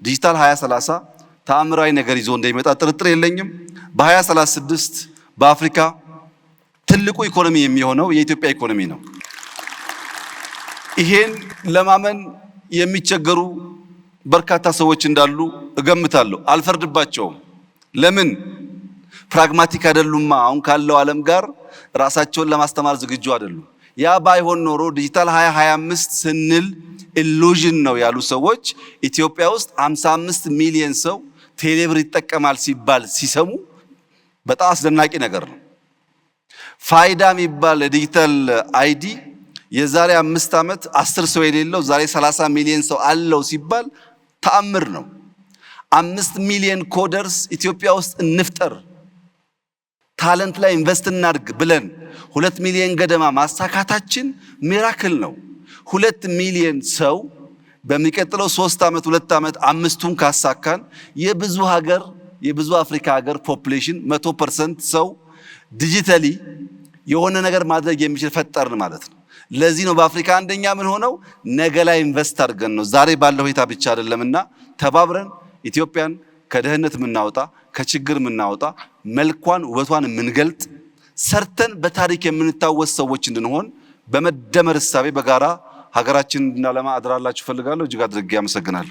ዲጂታል 2030 ተአምራዊ ነገር ይዞ እንደሚመጣ ጥርጥር የለኝም። በ2036 በአፍሪካ ትልቁ ኢኮኖሚ የሚሆነው የኢትዮጵያ ኢኮኖሚ ነው። ይሄን ለማመን የሚቸገሩ በርካታ ሰዎች እንዳሉ እገምታለሁ። አልፈርድባቸውም። ለምን? ፕራግማቲክ አይደሉማ። አሁን ካለው ዓለም ጋር ራሳቸውን ለማስተማር ዝግጁ አይደሉም። ያ ባይሆን ኖሮ ዲጂታል 2025 ስንል ኢሉዥን ነው ያሉ ሰዎች ኢትዮጵያ ውስጥ 55 ሚሊዮን ሰው ቴሌብር ይጠቀማል ሲባል ሲሰሙ በጣም አስደናቂ ነገር ነው። ፋይዳ የሚባል ዲጂታል አይዲ የዛሬ 5 ዓመት 10 ሰው የሌለው ዛሬ 30 ሚሊዮን ሰው አለው ሲባል ተአምር ነው። 5 ሚሊዮን ኮደርስ ኢትዮጵያ ውስጥ እንፍጠር፣ ታለንት ላይ ኢንቨስት እናድርግ ብለን 2 ሚሊዮን ገደማ ማሳካታችን ሚራክል ነው። 2 ሚሊዮን ሰው በሚቀጥለው 3 ዓመት 2 ዓመት 5ቱን ካሳካን የብዙ አፍሪካ ሀገር ፖፑሌሽን 100% ሰው ዲጂታሊ የሆነ ነገር ማድረግ የሚችል ፈጠርን ማለት ነው። ለዚህ ነው በአፍሪካ አንደኛ ምን ሆነው ነገ ላይ ኢንቨስት አድርገን ነው። ዛሬ ባለው ሁኔታ ብቻ አይደለምና ተባብረን ኢትዮጵያን ከድህነት የምናወጣ ከችግር የምናወጣ መልኳን ውበቷን የምንገልጥ ሰርተን በታሪክ የምንታወስ ሰዎች እንድንሆን በመደመር እሳቤ በጋራ ሀገራችንን እንድናለማ አድራላችሁ ፈልጋለሁ። እጅግ አድርጌ አመሰግናለሁ።